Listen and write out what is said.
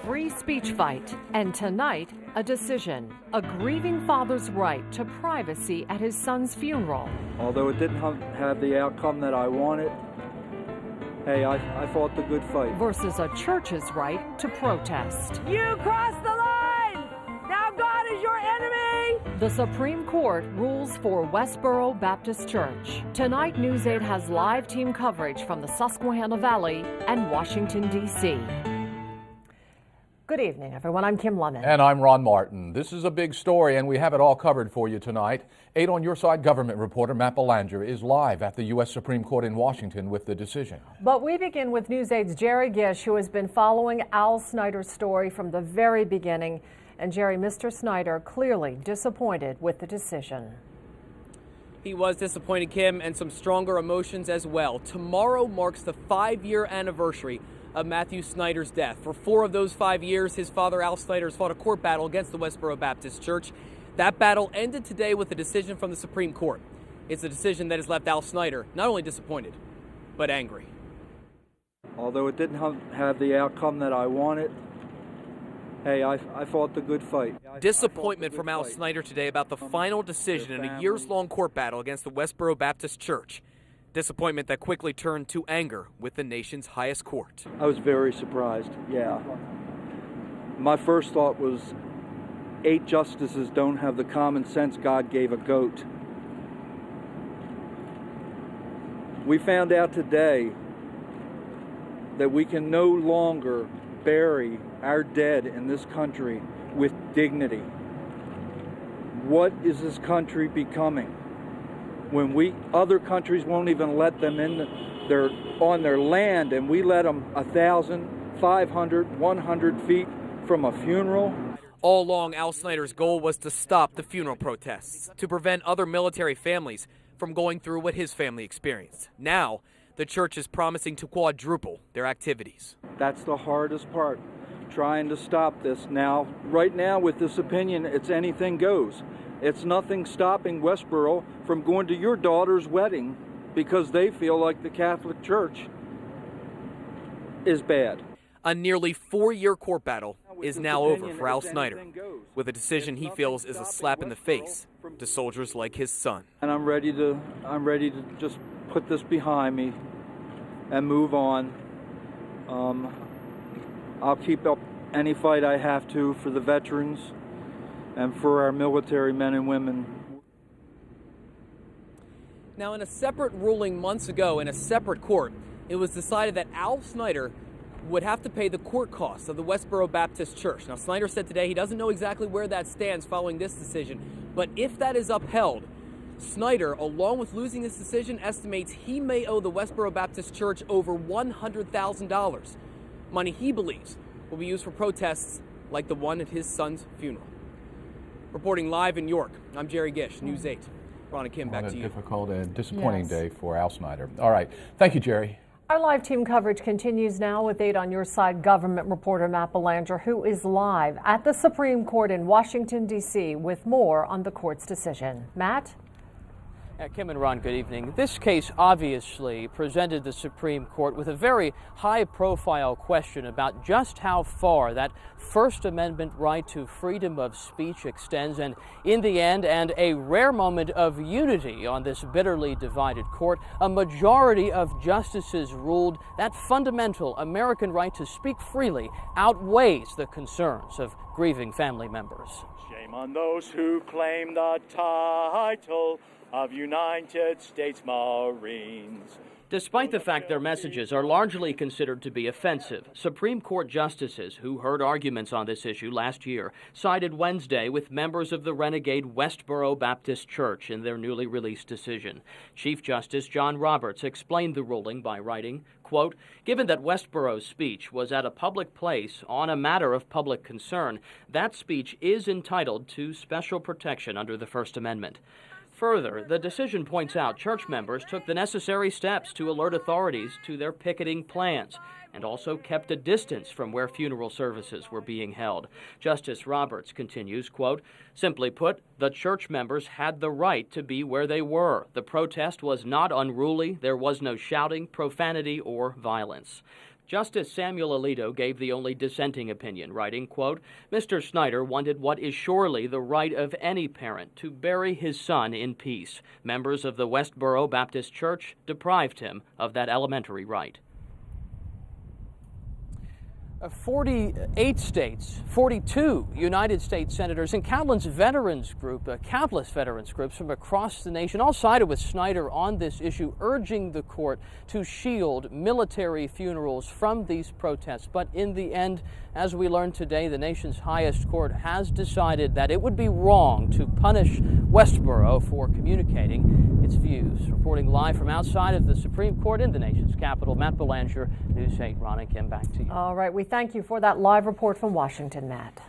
free speech fight, and tonight, a decision. A grieving father's right to privacy at his son's funeral. Although it didn't have the outcome that I wanted, hey, I fought the good fight. Versus a church's right to protest. You crossed the line! Now God is your enemy! The Supreme Court rules for Westboro Baptist Church. Tonight, News 8 has live team coverage from the Susquehanna Valley and Washington, D.C. Good evening, everyone. I'm Kim Lemon. And I'm Ron Martin. This is a big story, and we have it all covered for you tonight. 8 on Your Side government reporter Matt Belanger is live at the U.S. Supreme Court in Washington with the decision. But we begin with News 8's Jerry Gish, who has been following Al Snyder's story from the very beginning. And Jerry, Mr. Snyder clearly disappointed with the decision. He was disappointed, Kim, and some stronger emotions as well. Tomorrow marks the 5-year anniversary of Matthew Snyder's death. For 4 of those 5 years, his father, Al Snyder, has fought a court battle against the Westboro Baptist Church. That battle ended today with a decision from the Supreme Court. It's a decision that has left Al Snyder not only disappointed, but angry. Although it didn't have the outcome that I wanted, hey, I fought the good fight. Disappointment from Al Snyder today about the final decision in a years-long court battle against the Westboro Baptist Church. Disappointment that quickly turned to anger with the nation's highest court. I was very surprised, yeah. My first thought was 8 justices don't have the common sense God gave a goat. We found out today that we can no longer bury our dead in this country with dignity. What is this country becoming? When other countries won't even let them in on their land, and we let them 1,000, 500, 100 feet from a funeral. All along, Al Snyder's goal was to stop the funeral protests, to prevent other military families from going through what his family experienced. Now, the church is promising to quadruple their activities. That's the hardest part, trying to stop this. Now, right now with this opinion, it's anything goes. It's nothing stopping Westboro from going to your daughter's wedding because they feel like the Catholic Church is bad. A nearly 4-year court battle is now over for Al Snyder, with a decision he feels is a slap in the face to soldiers like his son. And I'm ready to just put this behind me and move on. I'll keep up any fight I have to for the veterans and for our military men and women. Now, in a separate ruling months ago in a separate court, it was decided that Al Snyder would have to pay the court costs of the Westboro Baptist Church. Now, Snyder said today he doesn't know exactly where that stands following this decision, but if that is upheld, Snyder, along with losing this decision, estimates he may owe the Westboro Baptist Church over $100,000. Money he believes will be used for protests like the one at his son's funeral. Reporting live in York, I'm Jerry Gish, News 8. Ron and Kim, back to you. A difficult and disappointing day for Al Snyder. All right. Thank you, Jerry. Our live team coverage continues now with 8 on Your Side government reporter Matt Belanger, who is live at the Supreme Court in Washington, D.C. with more on the court's decision. Matt? Kim and Ron, good evening. This case obviously presented the Supreme Court with a very high-profile question about just how far that First Amendment right to freedom of speech extends, and in the end, and a rare moment of unity on this bitterly divided court, a majority of justices ruled that fundamental American right to speak freely outweighs the concerns of grieving family members. Shame on those who claim the title of United States Marines. Despite the fact their messages are largely considered to be offensive, Supreme Court justices who heard arguments on this issue last year sided Wednesday with members of the renegade Westboro Baptist Church in their newly released decision. Chief Justice John Roberts explained the ruling by writing, quote, "Given that Westboro's speech was at a public place on a matter of public concern, that speech is entitled to special protection under the First Amendment. Further, the decision points out church members took the necessary steps to alert authorities to their picketing plans and also kept a distance from where funeral services were being held. Justice Roberts continues, quote, "Simply put, the church members had the right to be where they were. The protest was not unruly. There was no shouting, profanity, or violence." Justice Samuel Alito gave the only dissenting opinion, writing, quote, Mr. Snyder wanted what is surely the right of any parent to bury his son in peace. Members of the Westboro Baptist Church deprived him of that elementary right. 48 states, 42 United States senators, and countless veterans groups from across the nation all sided with Snyder on this issue, urging the court to shield military funerals from these protests. But in the end, as we learned today, the nation's highest court has decided that it would be wrong to punish Westboro for communicating its views. Reporting live from outside of the Supreme Court in the nation's capital, Matt Belanger, News 8. Ron and Kim, back to you. All right, we thank you for that live report from Washington, Matt.